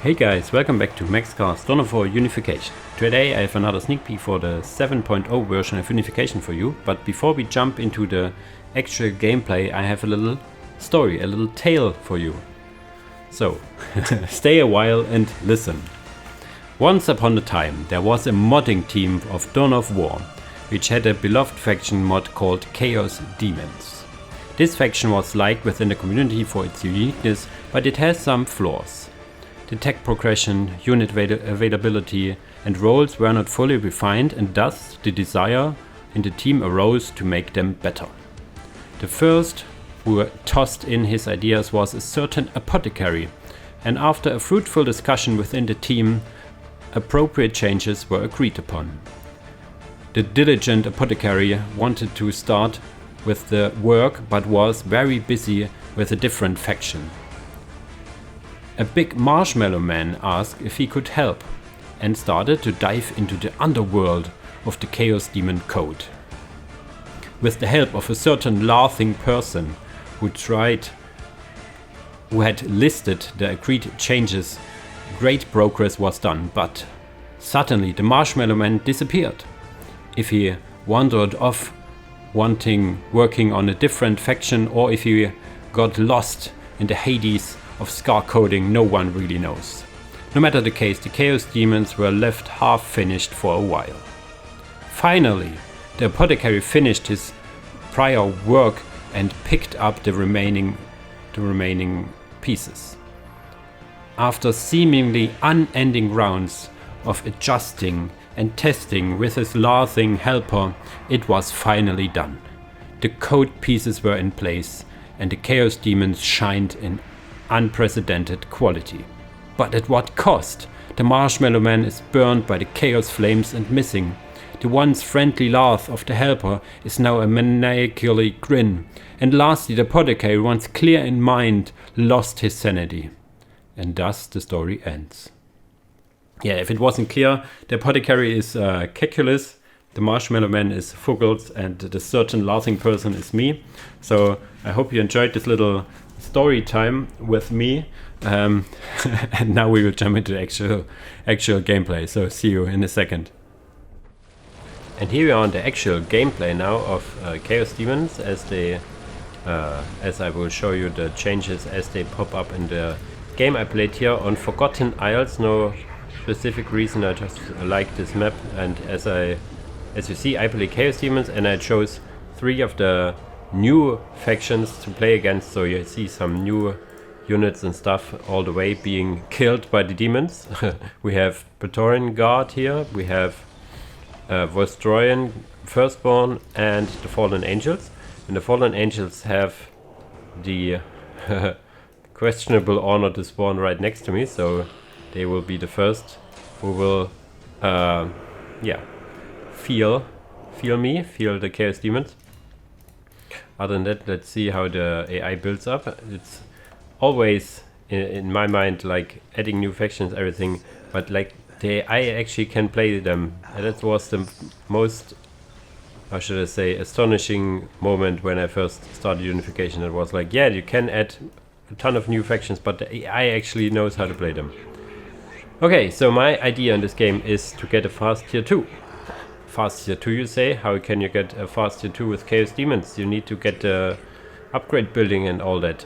Hey guys, welcome back to Maxcast Dawn of War Unification. Today I have another sneak peek for the 7.0 version of Unification for you, but before we jump into the actual gameplay I have a little story, a little tale for you. So, stay a while and listen. Once upon a time there was a modding team of Dawn of War, which had a beloved faction mod called Chaos Daemons. This faction was liked within the community for its uniqueness, but it has some flaws. The tech progression, unit availability and roles were not fully refined, and thus the desire in the team arose to make them better. The first who tossed in his ideas was a certain apothecary, and after a fruitful discussion within the team, appropriate changes were agreed upon. The diligent apothecary wanted to start with the work but was very busy with a different faction. A big marshmallow man asked if he could help, and started to dive into the underworld of the Chaos Demon code. With the help of a certain laughing person who had listed the agreed changes, great progress was done, but suddenly the marshmallow man disappeared. If he wandered off working on a different faction, or if he got lost in the Hades of scar coding, no one really knows. No matter the case, the Chaos Demons were left half finished for a while. Finally, the apothecary finished his prior work and picked up the remaining pieces. After seemingly unending rounds of adjusting and testing with his laughing helper, it was finally done. The code pieces were in place, and the Chaos Demons shined in unprecedented quality. But at what cost? The Marshmallow Man is burned by the chaos flames and missing. The once friendly laugh of the helper is now a maniacally grin. And lastly, the apothecary, once clear in mind, lost his sanity. And thus the story ends. Yeah, if it wasn't clear, the apothecary is Kekulus, the Marshmallow Man is Fuggles, and the certain laughing person is me. So I hope you enjoyed this little story time with me, and now we will jump into actual gameplay, so see you in a second. And here we are on the actual gameplay now of Chaos Demons, as I will show you the changes as they pop up in the game. I played here on Forgotten Isles, no specific reason, I just like this map, and as you see I play Chaos Demons, and I chose 3 of the new factions to play against, so you see some new units and stuff all the way being killed by the demons. We have Praetorian Guard here, we have Vostroyan, Firstborn, and the Fallen Angels. And the Fallen Angels have the questionable honor to spawn right next to me, so they will be the first who will feel the Chaos Demons. Other than that, let's see how the AI builds up. It's always, in my mind, like adding new factions, everything, but like the AI actually can play them. And that was the most, how should I say, astonishing moment when I first started Unification. It was like, yeah, you can add a ton of new factions, but the AI actually knows how to play them. Okay, so my idea in this game is to get a fast tier 2. Fast tier 2, you say? How can you get a fast tier 2 with Chaos Demons? You need to get the upgrade building and all that.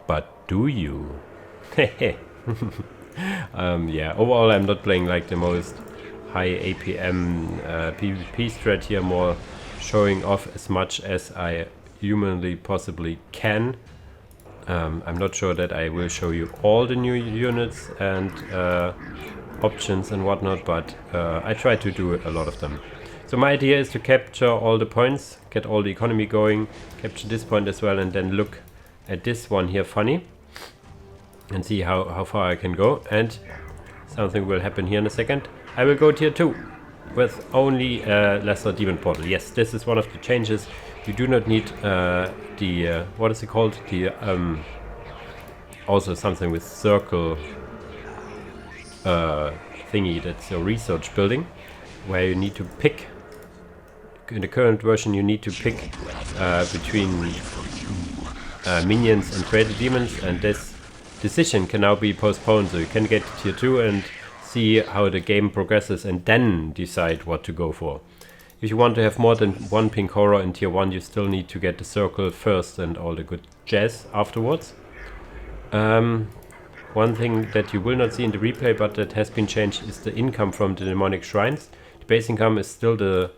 But do you? Yeah, overall I'm not playing like the most high APM PvP strat here, more showing off as much as I humanly possibly can. I'm not sure that I will show you all the new units and options and whatnot, but I try to do a lot of them. So my idea is to capture all the points, get all the economy going, capture this point as well, and then look at this one here funny and see how far I can go. And something will happen here in a second. I will go tier 2 with only lesser demon portal. Yes, this is one of the changes. You do not need the what is it called, the also something with circle thingy, that's a research building, where you need to pick. In the current version you need to pick between minions and created demons, and this decision can now be postponed, so you can get tier 2 and see how the game progresses and then decide what to go for. If you want to have more than one pink horror in tier 1, you still need to get the circle first and all the good jazz afterwards. One thing that you will not see in the replay, but that has been changed, is the income from the demonic shrines. The base income is still the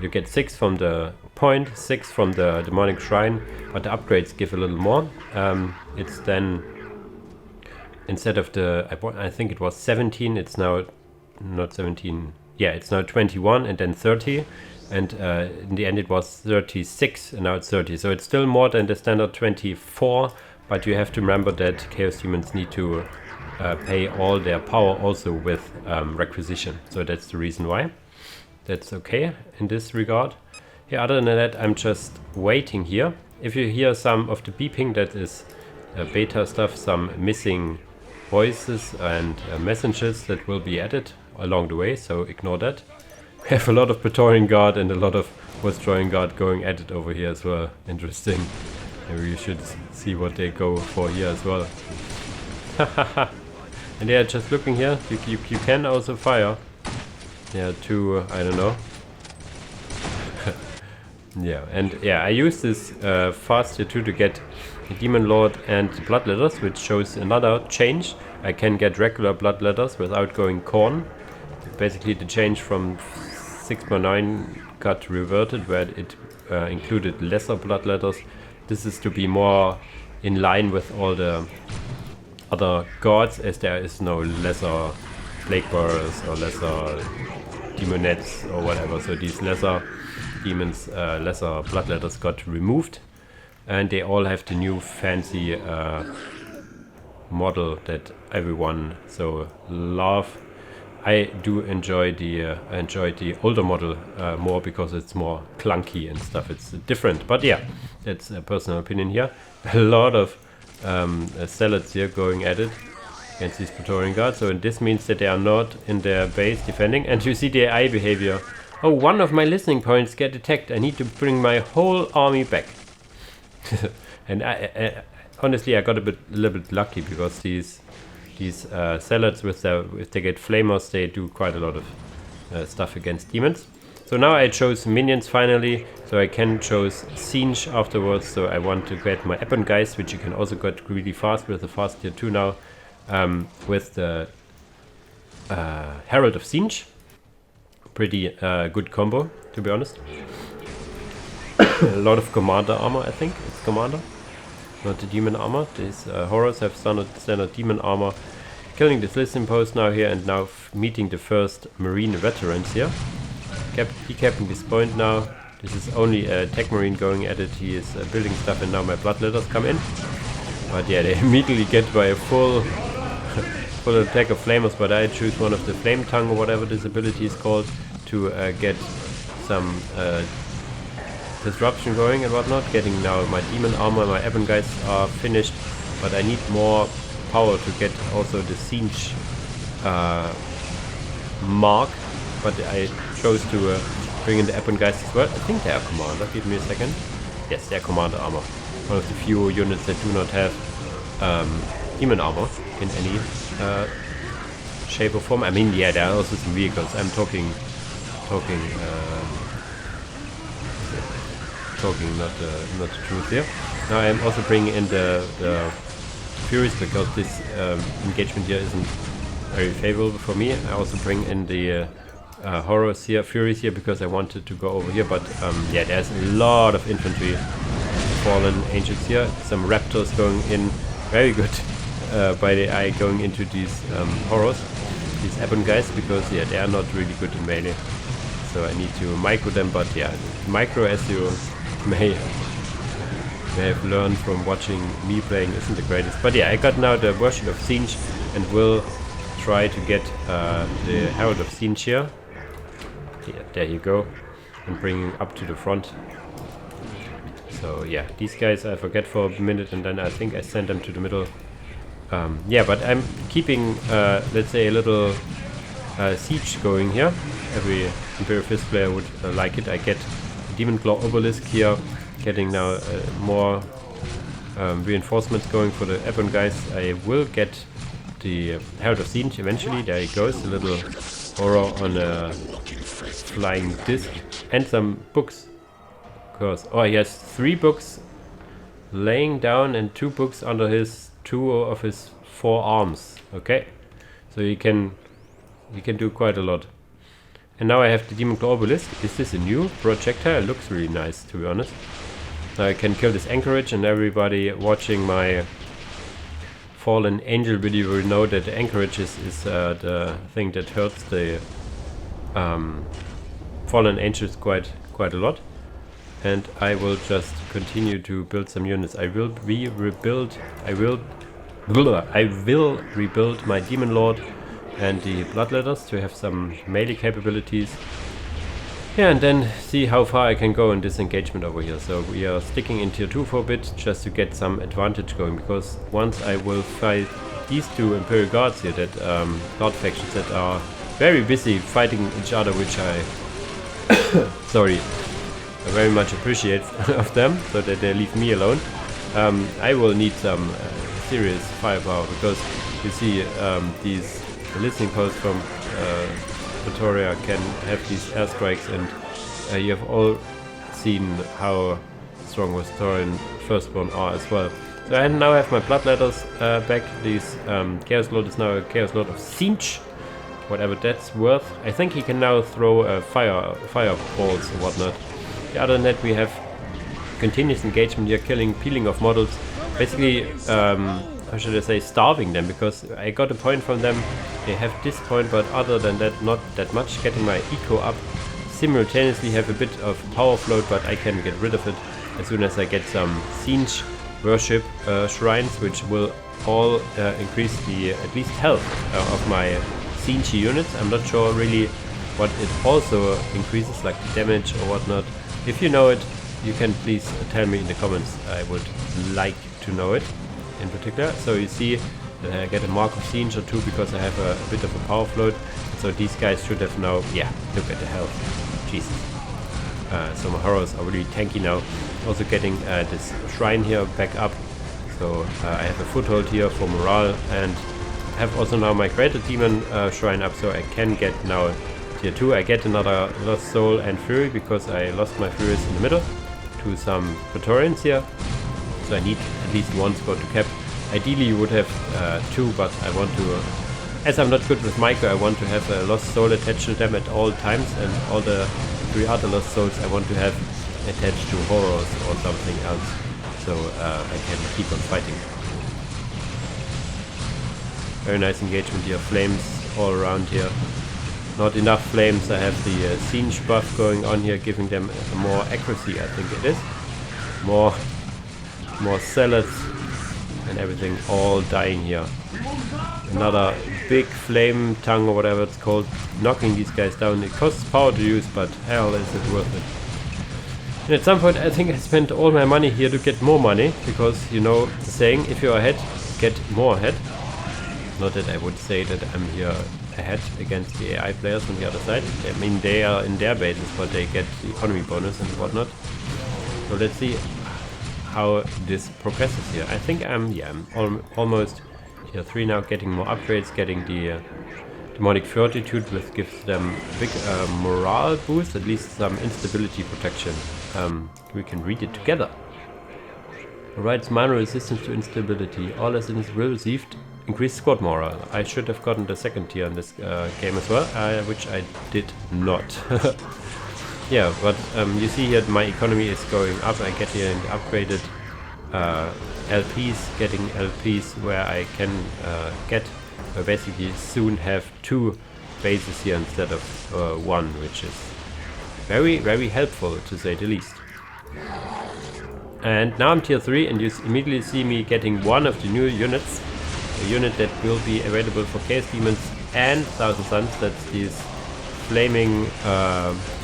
you get 6 from the point, 6 from the demonic shrine, but the upgrades give a little more. It's then, instead of the, I think it was 17, it's now not 17, yeah, it's now 21 and then 30, and in the end it was 36 and now it's 30, so it's still more than the standard 24, but you have to remember that Chaos Demons need to pay all their power also with requisition, so that's the reason why. That's okay in this regard. Yeah, other than that, I'm just waiting here. If you hear some of the beeping, that is beta stuff, some missing voices and messages that will be added along the way, so ignore that. We have a lot of Praetorian Guard and a lot of Vostroyan Guard going at it over here as well. Interesting. Maybe you should see what they go for here as well. And yeah, just looking here, you can also fire. Yeah, to, I don't know. Yeah, and yeah, I use this fast tier 2 to get the Demon Lord and the Blood Letters, which shows another change. I can get regular Blood Letters without going Corn. Basically the change from 6.9 got reverted, where it included lesser Blood Letters. This is to be more in line with all the other gods, as there is no lesser Plague Bearers or lesser Demonettes or whatever, so these lesser demons, lesser Blood Letters got removed, and they all have the new fancy model that everyone so love. I do enjoy the older model more because it's more clunky and stuff. It's different, but yeah, that's a personal opinion here. A lot of zealots here going at it against these Praetorian Guards, so this means that they are not in their base defending, and you see the AI behavior. Oh, one of my listening points get attacked. I need to bring my whole army back. And I honestly, I got a little bit lucky, because these zealots, if they get flamers, they do quite a lot of stuff against demons. So now I chose minions finally, so I can choose Siege afterwards. So I want to get my Geist, which you can also get really fast with the fast tier 2 now, with the Herald of Siege. Pretty good combo, to be honest. A lot of commander armor, I think it's commander, not the demon armor. These horrors have standard demon armor. Killing this listening post now here, and now meeting the first marine veterans here. Decapping this point now. This is only a tech marine going at it. He is building stuff, and now my blood letters come in. But yeah, they immediately get by a full attack of flamers, but I choose one of the flame tongue or whatever this ability is called to get some disruption going and whatnot. Getting now my demon armor, my Geist are finished, but I need more power to get also the siege mark, but I chose to bring in the Geist as well. I think they are commander. Give me a second. Yes, they are commander armor. One of the few units that do not have demon armor in any shape or form. I mean, yeah, there are also some vehicles. I'm talking, not the truth here. Now I'm also bringing in the Furies, because this engagement here isn't very favorable for me. I also bring in the horrors here, Furies here, because I wanted to go over here. But yeah, there's a lot of infantry, fallen angels here. Some raptors going in, very good by the AI going into these horrors, these Geist, because yeah, they are not really good in melee. So I need to micro them, but yeah, micro, as you may have learned from watching me playing, isn't the greatest. But yeah, I got now the version of Siege, and will try to get the Herald of Siege here. Yeah, there you go, and bring up to the front. So yeah, these guys I forget for a minute, and then I think I send them to the middle. Yeah, but I'm keeping, let's say, a little siege going here. Every Imperial Fist player would like it. I get Demon Claw Obelisk here, getting now more reinforcements going for the airborne guys. I will get the Herald of Siege eventually. There he goes, a little horror on a flying disc. And some books. Of course. Oh, he has 3 books laying down and 2 books under his 2 of his 4 arms. Okay. So he can do quite a lot. And now I have the Demon Claw Obelisk. Is this a new projectile? It looks really nice, to be honest. Now I can kill this anchorage, and everybody watching my Fallen Angel video will know that the anchorage is the thing that hurts the Fallen Angels quite a lot. And I will just continue to build some units. I will rebuild my Demon Lord and the Bloodletters to have some melee capabilities. Yeah, and then see how far I can go in this engagement over here. So we are sticking in tier 2 for a bit just to get some advantage going, because once I will fight these 2 Imperial Guards here, that Guard factions that are very busy fighting each other, which I sorry, I very much appreciate of them, so that they leave me alone. I will need some serious firepower, because you see these listening posts from Praetorian can have these airstrikes, and you have all seen how strong Vostroyan Firstborn are as well. So I now have my Bloodletters back. This Chaos Lord is now a Chaos Lord of Siege, whatever that's worth. I think he can now throw fireballs or whatnot. Other than that, we have continuous engagement here, peeling of models. Basically, how should I say, starving them, because I got a point from them. They have this point, but other than that, not that much. Getting my eco up, simultaneously have a bit of power float, but I can get rid of it as soon as I get some siege worship shrines, which will all increase the at least health of my siege units. I'm not sure really what it also increases, like the damage or whatnot. If you know it, you can please tell me in the comments. I would like to know it in particular. So you see that I get a mark of siege or 2 because I have a bit of a power float. So these guys should have now, yeah, look at the health. Jesus. So my horrors are really tanky now. Also getting this shrine here back up. So I have a foothold here for morale, and have also now my Greater Demon shrine up, so I can get now tier 2. I get another Lost Soul and Fury, because I lost my Furies in the middle to some Praetorians here. So I need at least 1 score to cap. Ideally you would have 2, but I want to, as I'm not good with Micro, I want to have a Lost Soul attached to them at all times, and all the 3 other Lost Souls I want to have attached to Horrors or something else, so I can keep on fighting. Very nice engagement here, flames all around here. Not enough flames. I have the siege buff going on here, giving them more accuracy, I think it is. More zealots and everything all dying here. Another big flame tongue or whatever it's called, knocking these guys down. It costs power to use, but hell is it worth it. And at some point I think I spent all my money here to get more money, because you know the saying, if you're ahead, get more ahead. Not that I would say that I'm here ahead against the AI players on the other side. I mean, they are in their bases, but they get the economy bonus and whatnot. So let's see how this progresses here. I think I'm almost tier 3 now, getting more upgrades, getting the Demonic Fortitude, which gives them a big morale boost, at least some instability protection. We can read it together. Provides minor resistance to instability. All residents will receive increased squad morale. I should have gotten the 2nd tier in this game as well, which I did not. Yeah, but you see here my economy is going up. I get here in the upgraded LPs, getting LPs where I can basically soon have 2 bases here instead of 1, which is very, very helpful, to say the least. And now I'm tier 3, and you immediately see me getting one of the new units. A unit that will be available for Chaos Demons and Thousand Suns. That's this flaming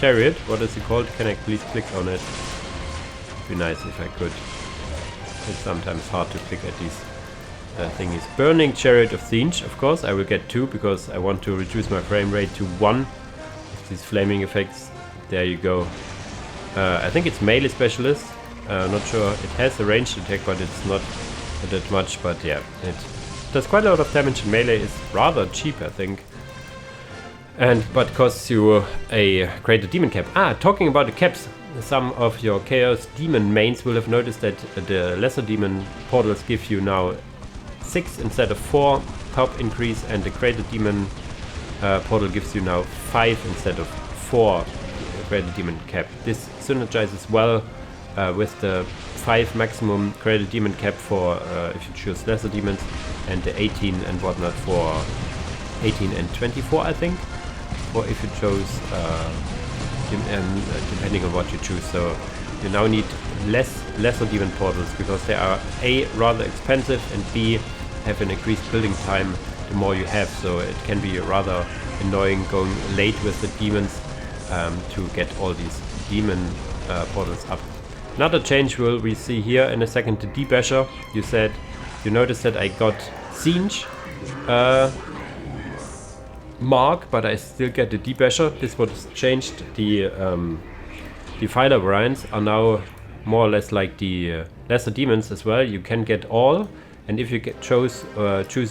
chariot. What is it called? Can I please click on it? It'd be nice if I could. It's sometimes hard to click at these thingies. Burning Chariot of Siege, of course. I will get 2 because I want to reduce my frame rate to 1. With these flaming effects. There you go. I think it's melee specialist. Not sure, it has a ranged attack, but it's not that much, but yeah, it does quite a lot of damage in melee, is rather cheap, I think. But costs you a greater demon cap. Talking about the caps, some of your Chaos Demon mains will have noticed that the Lesser Demon portals give you now 6 instead of 4 pop increase, and the Greater Demon portal gives you now 5 instead of 4 Greater Demon cap. This synergizes well with the 5 maximum Greater Demon cap for if you choose Lesser Demons, and the 18 and whatnot for 18 and 24, I think, or if you chose depending on what you choose. So you now need lesser demon portals because they are A, rather expensive, and B, have an increased building time the more you have, so it can be rather annoying going late with the demons to get all these demon portals up. Another change we see here in a second, the debasher. You noticed that I got Siege mark, but I still get the debasher. This was changed. The Defiler variants are now more or less like the lesser demons as well. You can get all, and if you choose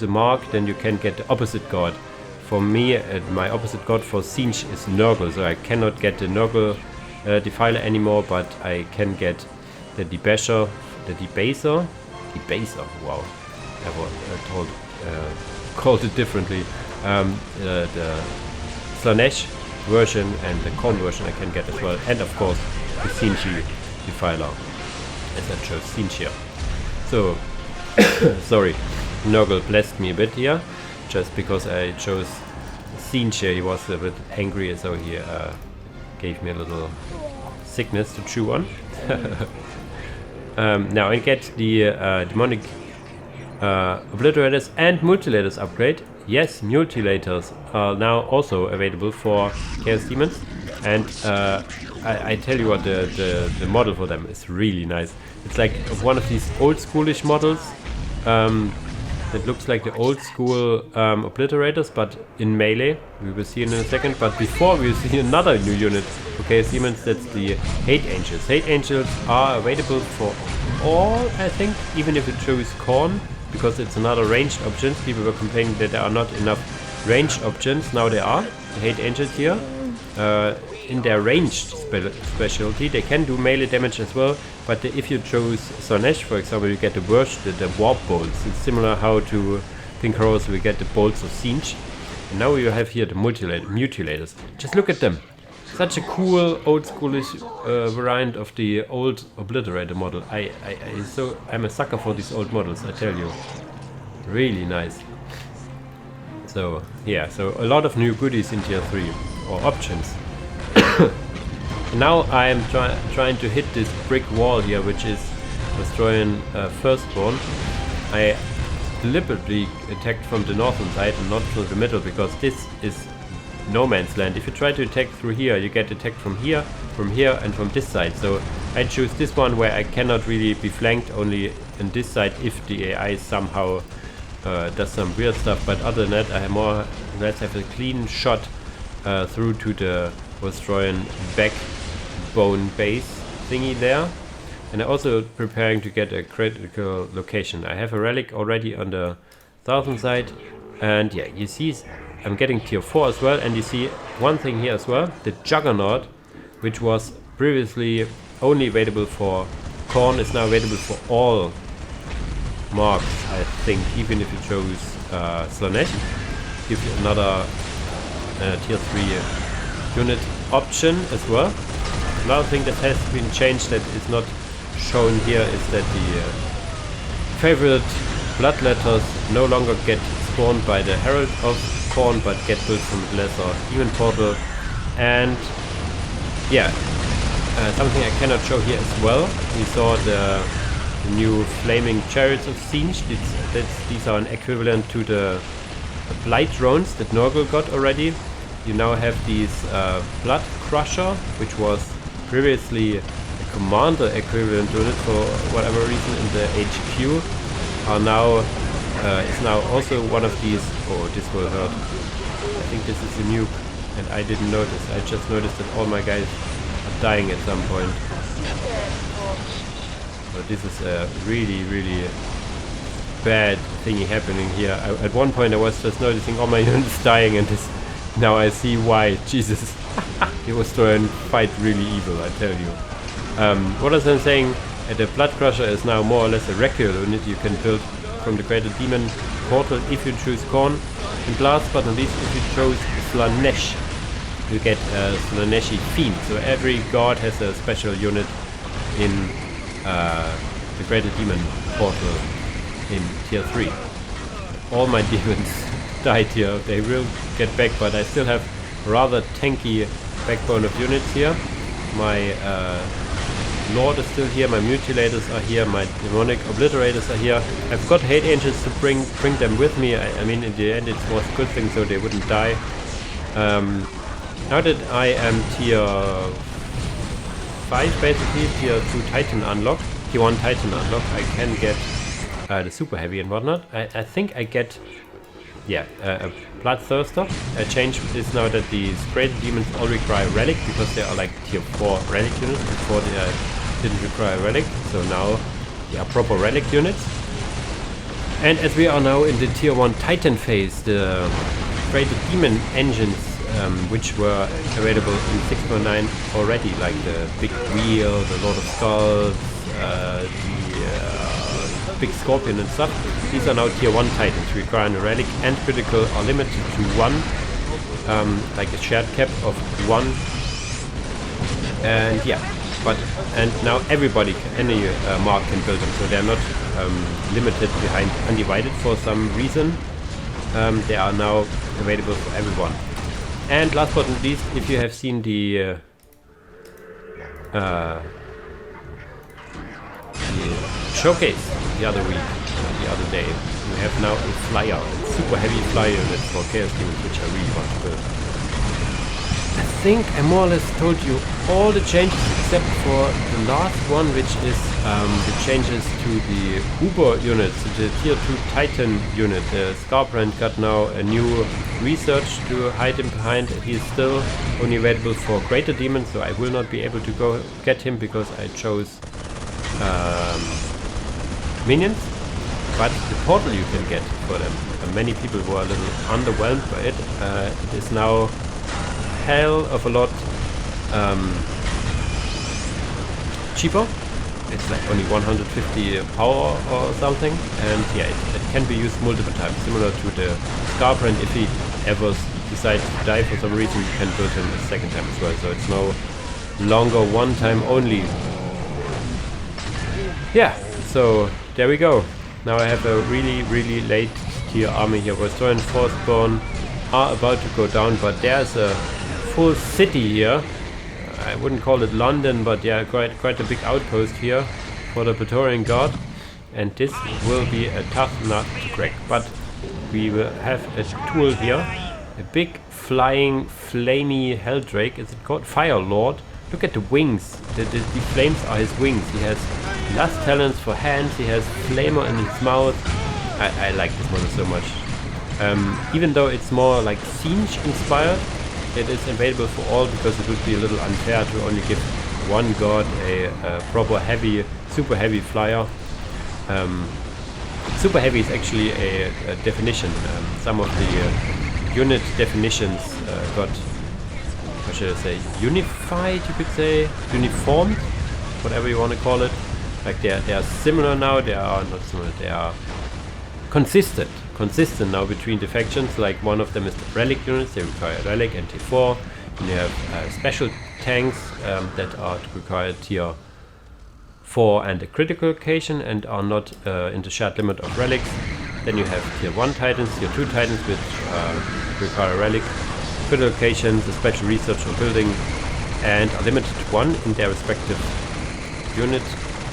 a mark, then you can get the opposite god. For me, my opposite god for Siege is Nurgle, so I cannot get the Nurgle Defiler anymore, but I can get the Debasher, the Debaser, wow, I called it differently. The Slanesh version and the Korn version I can get as well, and of course the Siege Defiler, as I chose Siege here. So, sorry, Nurgle blessed me a bit here, just because I chose Siege here. He was a bit angry, so he gave me a little sickness to chew on. Now I get the demonic obliterators and mutilators upgrade. Yes, mutilators are now also available for Chaos Demons, and I tell you what, the model for them is really nice. It's like one of these old schoolish models that looks like the old school obliterators, but in melee. We will see in a second, but before we will see another new unit for Chaos Demons. That's the Hate Angels. Hate Angels are available for all, I think, even if you choose Korn, because it's another ranged option. People were complaining that there are not enough ranged options. Now there are. The Hate Angels here. In their ranged specialty, they can do melee damage as well, but if you chose Slanesh, for example, you get the warp bolts. It's similar how to Pink Heroes we get the bolts of Siege. And now you have here the mutilators. Just look at them. Such a cool old schoolish variant of the old obliterator model. I'm a sucker for these old models, I tell you. Really nice. So yeah, so a lot of new goodies in tier 3, or options. Now I am trying to hit this brick wall here, which is Vostroyan Firstborn. I deliberately attacked from the northern side and not through the middle, because this is no man's land. If you try to attack through here, you get attacked from here, and from this side. So I choose this one where I cannot really be flanked, only on this side if the AI somehow does some weird stuff. But other than that, I more or less have a clean shot through to the Vostroyan backbone base thingy there. And I'm also preparing to get a critical location. I have a relic already on the southern side, and yeah, you see I'm getting tier 4 as well. And you see one thing here as well, the Juggernaut, which was previously only available for Korn, is now available for all marks, I think, even if you chose Slanesh. Give you another tier 3 unit option as well. Another thing that has been changed that is not shown here is that the favorite bloodletters no longer get spawned by the Herald of Korn, but get built from the lesser demon portal. And yeah, something I cannot show here as well. We saw the new flaming chariots of Siege. These are an equivalent to the blight drones that Nurgle got already. You now have these Blood Crusher, which was previously a commander equivalent to it for whatever reason in the HQ, is now also one of these. Oh, this will hurt. I think this is a nuke, and I didn't notice. I just noticed that all my guys are dying at some point. So this is a really bad thingy happening here. At one point I was just noticing all my units dying, and this, now I see why. Jesus. The Vostroyan fight really evil, I tell you. What was I saying? The Blood Crusher is now more or less a regular unit you can build from the Greater Demon portal if you choose Khorne. And last but not least, if you chose Slanesh, you get a Slaneshi Fiend. So every god has a special unit in the Greater Demon portal in tier 3. All my demons died here. They will get back, but I still have rather tanky backbone of units here. My Lord is still here, my Mutilators are here, my Demonic Obliterators are here. I've got Hate Angels to bring them with me. I mean, in the end it was a good thing so they wouldn't die. Now that I am tier 5 basically, tier 2 Titan unlock, tier 1 Titan unlock, I can get the Super Heavy and whatnot. I think I get, yeah, a Bloodthirster. A change is now that the Greater Demons all require Relic, because they are like tier 4 Relic units. Before they didn't require Relic, so now they are proper Relic units. And as we are now in the tier 1 Titan phase, the Greater Demon engines, which were available in 6.9 already, like the Big Wheel, the Lord of Skulls, the Big Scorpion and stuff, these are now tier 1 Titans, requiring a Relic, and critical are limited to 1, like a shared cap of 1. And yeah, and now everybody, any mark can build them, so they're not limited behind Undivided for some reason. They are now available for everyone. And last but not least, if you have seen the showcase the other week, the other day, we have now a flyer, a super heavy flyer unit for Chaos Demons, which I really want to build. I think I more or less told you all the changes except for the last one, which is the changes to the Uber units, the tier 2 Titan unit. Scarbrand got now a new research to hide him behind. He's still only available for Greater Demons, so I will not be able to go get him because I chose minions. But the portal you can get for them, many people were a little underwhelmed by it. It is now hell of a lot cheaper. It's like only 150 power or something, and yeah, it can be used multiple times, similar to the Scarbrand. If he ever decides to die for some reason, you can build him a second time as well, so it's no longer one time only. Yeah, so there we go. Now I have a really late tier army here. Vostroyan and Firstborn are about to go down, but there's a full city here. I wouldn't call it London, but yeah, quite a big outpost here for the Praetorian Guard, and this will be a tough nut to crack. But we will have a tool here, a big flying flamey Helldrake. Is it called Fire Lord? Look at the wings. The flames are his wings. He has lust talents for hands. He has flamer in his mouth. I like this model so much. Even though it's more like Siege inspired, it is available for all, because it would be a little unfair to only give one god a proper heavy, super heavy flyer. Super heavy is actually a definition. Some of the unit definitions got, how should I say, unified, you could say, uniformed, whatever you want to call it. Like they are similar now. They are not similar. They are consistent now between the factions. Like one of them is the relic units. They require a relic and tier 4. And you have special tanks that are required tier 4 and a critical location and are not in the shared limit of relics. Then you have tier 1 titans, tier 2 titans, which require a relic, critical locations, a special research or building, and are limited to 1 in their respective unit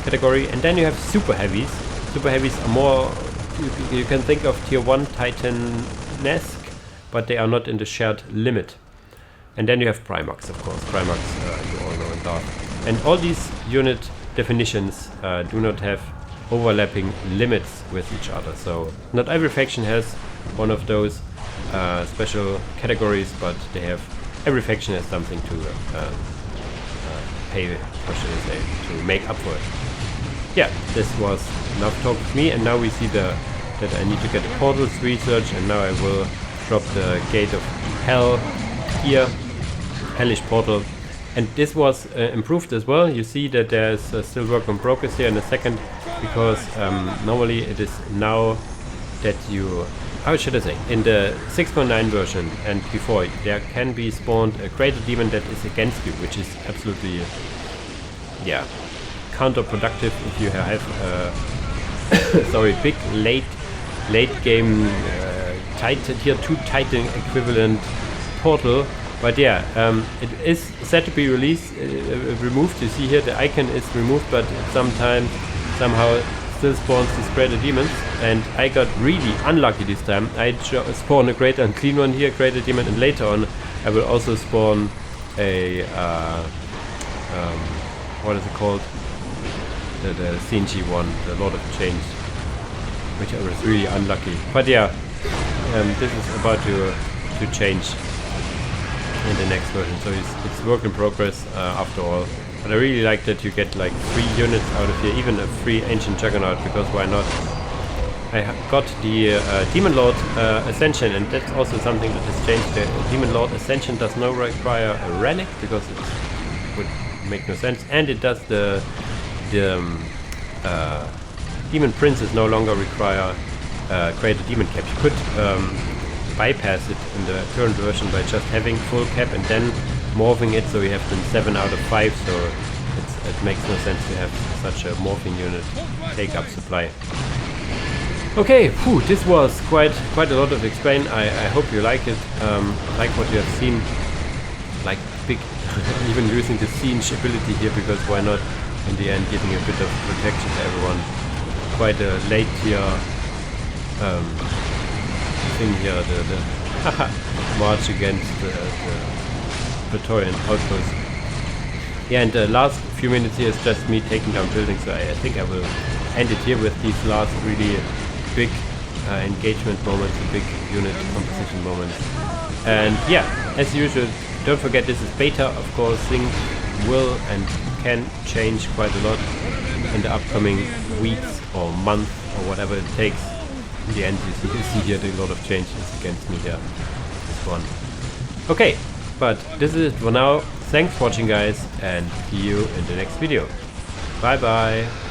category. And then you have super heavies. Super heavies are more, you can think of tier 1 Titan-esque, but they are not in the shared limit. And then you have Primarchs, of course. Primarchs, you all know and love. And all these unit definitions do not have overlapping limits with each other. So not every faction has one of those special categories, but they have, every faction has something to pay, what should I say, to make up for it. yeah, this was enough talk with me, and now we see that I need to get the portals research, and now I will drop the Gate of Hell here, Hellish Portal. And this was improved as well. You see that there's still work in progress here in a second, because normally it is now that you, how should I say, in the 6.9 version and before, there can be spawned a greater demon that is against you, which is absolutely, yeah, counterproductive if you have sorry, big late game tier 2 Titan equivalent portal. But yeah, it is set to be released, removed. You see here the icon is removed, but sometimes somehow still spawns these greater demons, and I got really unlucky this time. I spawn a greater and clean one here, greater demon, and later on I will also spawn a what is it called? The CNG one, the Lord of Change, which I was really unlucky. But yeah, this is about to change in the next version, so it's work in progress after all. But I really like that you get like 3 units out of here, even a free Ancient Juggernaut, because why not? I got the Demon Lord Ascension, and that's also something that has changed. The Demon Lord Ascension does not require a relic, because it would make no sense, and it does the Demon Princes no longer require greater demon cap. You could bypass it in the current version by just having full cap and then morphing it, so you have them 7 out of 5, so it makes no sense to have such a morphing unit take up supply. Okay, phew, this was quite a lot of explain. I hope you like it, like what you have seen, like big, even using the siege ability here, because why not, in the end giving a bit of protection to everyone. Quite a late tier thing here, the march against the Praetorian outpost. Yeah, and the last few minutes here is just me taking down buildings, so I think I will end it here with these last really big engagement moments, big unit composition moments. And yeah, as usual, don't forget this is beta, of course. Things will and can change quite a lot in the upcoming weeks or month or whatever it takes. In the end, you see here a lot of changes against me here, this one. Okay, but this is it for now. Thanks for watching, guys, and see you in the next video. Bye bye.